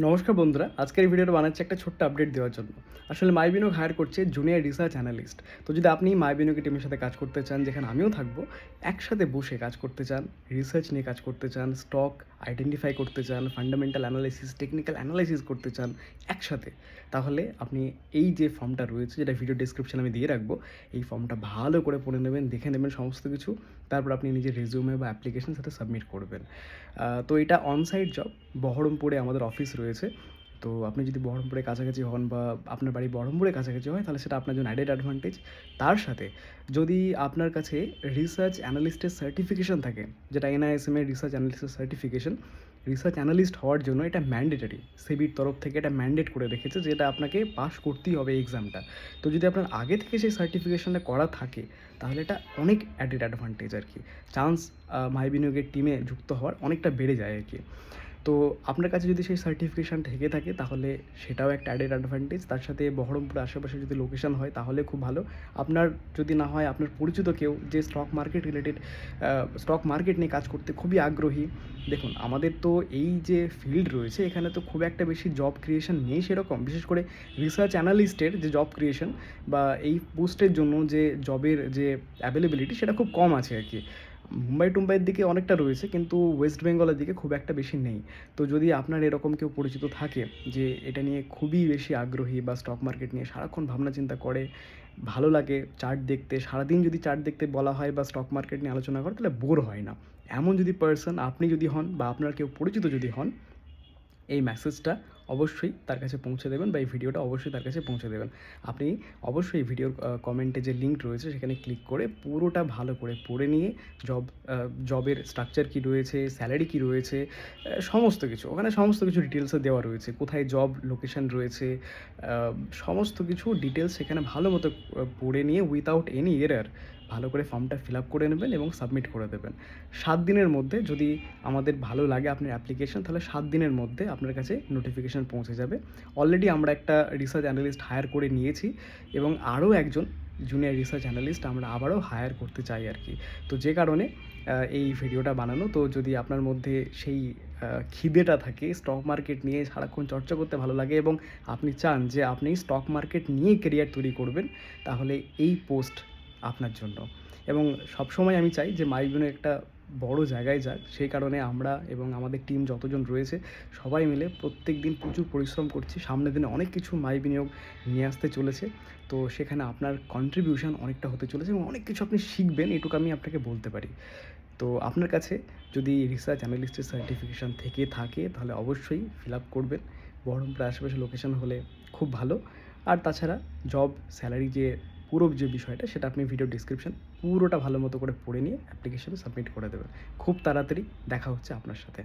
নমস্কার বন্ধুরা, আজকের এই ভিডিওটা বানাচ্ছি একটা ছোট্ট আপডেট দেওয়ার জন্য। আসলে মাইবিনোগ হায়ার করছে জুনিয়র রিসার্চ অ্যানালিস্ট। তো যদি আপনি মাইবিনোগের টিমের সাথে কাজ করতে চান, যেখানে আমিও থাকবো, একসাথে বসে কাজ করতে চান, রিসার্চ নিয়ে কাজ করতে চান, স্টক আইডেন্টিফাই করতে চান, ফান্ডামেন্টাল অ্যানালাইসিস, টেকনিক্যাল অ্যানালাইসিস করতে চান একসাথে, তাহলে আপনি এই যে ফর্মটা রয়েছে, যেটা ভিডিও ডেসক্রিপশনে আমি দিয়ে রাখবো, এই ফর্মটা ভালো করে পড়ে নেবেন, দেখে নেবেন সমস্ত কিছু। তারপর আপনি নিজের রেজিউমে বা অ্যাপ্লিকেশন সাথে সাবমিট করবেন। তো এটা অনসাইট জব, বহরমপুরে আমাদের অফিস রয়েছে। তো আপনি যদি বহরমপুরের কাছাকাছি হন বা আপনার বাড়ি বহরমপুরের কাছাকাছি হয়, তাহলে সেটা আপনার জন্য অ্যাডেড অ্যাডভান্টেজ। তার সাথে যদি আপনার কাছে রিসার্চ অ্যানালিস্টের সার্টিফিকেশন থাকে, যেটা এনআইএসএম এর রিসার্চ অ্যানালিস্টের সার্টিফিকেশন, রিসার্চ অ্যানালিস্ট হওয়ার জন্য এটা ম্যান্ডেটরি। সেবির তরফ থেকে এটা ম্যান্ডেট করে রেখেছে যে এটা আপনাকে পাস করতেই হবে এক্সামটা। তো যদি আপনার আগে থেকে সেই সার্টিফিকেশনটা করা থাকে, তাহলে এটা অনেক অ্যাডেড অ্যাডভান্টেজ আর কি। চান্স মাই বিনিয়োগের টিমে যুক্ত হওয়ার অনেকটা বেড়ে যায় আর কি। তো আপনার কাছে যদি সেই সার্টিফিকেশান থেকে থাকে, তাহলে সেটাও একটা অ্যাডেড অ্যাডভান্টেজ। তার সাথে বহরমপুরের আশেপাশে যদি লোকেশন হয়, তাহলে খুব ভালো। আপনার যদি না হয়, আপনার পরিচিত কেউ যে stock market related, stock market নিয়ে কাজ করতে খুবই আগ্রহী। দেখুন, আমাদের তো এই যে ফিল্ড রয়েছে, এখানে তো খুব একটা বেশি জব ক্রিয়েশন নেই সেরকম। বিশেষ করে রিসার্চ অ্যানালিস্টের যে জব ক্রিয়েশন বা এই পোস্টের জন্য যে জবের যে অ্যাভেলেবিলিটি, সেটা খুব কম আছে আর কি। মুম্বাইয়ের দিকে অনেকটা রয়েছে, কিন্তু ওয়েস্ট বেঙ্গলের দিকে খুব একটা বেশি নেই। তো যদি আপনার এরকম কেউ পরিচিত থাকে যে এটা নিয়ে খুবই বেশি আগ্রহী বা স্টক মার্কেট নিয়ে সারাক্ষণ ভাবনা চিন্তা করে, ভালো লাগে চার্ট দেখতে, সারাদিন যদি চার্ট দেখতে বলা হয় বা স্টক মার্কেট নিয়ে আলোচনা করে, তাহলে বোর হয় না, এমন যদি পার্সন আপনি যদি হন বা আপনার কেউ পরিচিত যদি হন, এই মেসেজটা অবশ্যই তার কাছে পৌঁছে দেবেন বা এই ভিডিওটা অবশ্যই তার কাছে পৌঁছে দেবেন। আপনি অবশ্যই এই ভিডিওর কমেন্টে যে লিঙ্ক রয়েছে, সেখানে ক্লিক করে পুরোটা ভালো করে পড়ে নিয়ে জবের স্ট্রাকচার কী রয়েছে, স্যালারি কী রয়েছে, সমস্ত কিছু ওখানে সমস্ত কিছু ডিটেলসে দেওয়া রয়েছে, কোথায় জব লোকেশন রয়েছে, সমস্ত কিছু ডিটেলস সেখানে ভালো মতো পড়ে নিয়ে উইথাউট এনি এরার ভালো করে ফর্মটা ফিল আপ করে নেবেন এবং সাবমিট করে দেবেন। 7 দিনের মধ্যে যদি আমাদের ভালো লাগে আপনার অ্যাপ্লিকেশন, তাহলে 7 দিনের মধ্যে আপনার কাছে নোটিফিকেশান পৌঁছে যাবে। অলরেডি আমরা একটা রিসার্চ অ্যানালিস্ট হায়ার করে নিয়েছি এবং আরও একজন জুনিয়র রিসার্চ অ্যানালিস্ট আমরা আবারও হায়ার করতে চাই আর কি। তো যে কারণে এই ভিডিওটা বানানো। তো যদি আপনার মধ্যে সেই খিদেটা থাকে, স্টক মার্কেট নিয়ে সারাক্ষণ চর্চা করতে ভালো লাগে এবং আপনি চান যে আপনি স্টক মার্কেট নিয়েই কেরিয়ার তৈরি করবেন, তাহলে এই পোস্ট আপনার জন্য। এবং সবসময় আমি চাই যে মাইবিনো একটা বড় জায়গায় যাক। সেই কারণে আমরা এবং আমাদের টিম যতজন রয়েছে, সবাই মিলে প্রত্যেক দিন প্রচুর পরিশ্রম করছি। সামনের দিনে অনেক কিছু মাই বিনিয়োগ নিয়ে আসতে চলেছে। তো সেখানে আপনার কন্ট্রিবিউশন অনেকটা হতে চলেছে এবং অনেক কিছু আপনি শিখবেন, এটুকু আমি আপনাকে বলতে পারি। তো আপনার কাছে যদি রিসার্চ অ্যানালিস্টের সার্টিফিকেশান থেকে থাকে, তাহলে অবশ্যই ফিল আপ করবেন। বহরমপুরের আশেপাশে লোকেশন হলে খুব ভালো। আর তাছাড়া জব, স্যালারি যে পুরো যে বিষয়টা, সেটা আপনি ভিডিও ডিসক্রিপশন পুরোটা ভালো মতো করে পড়ে নিয়ে অ্যাপ্লিকেশনে সাবমিট করে দেবেন। খুব তাড়াতাড়ি দেখা হচ্ছে আপনার সাথে।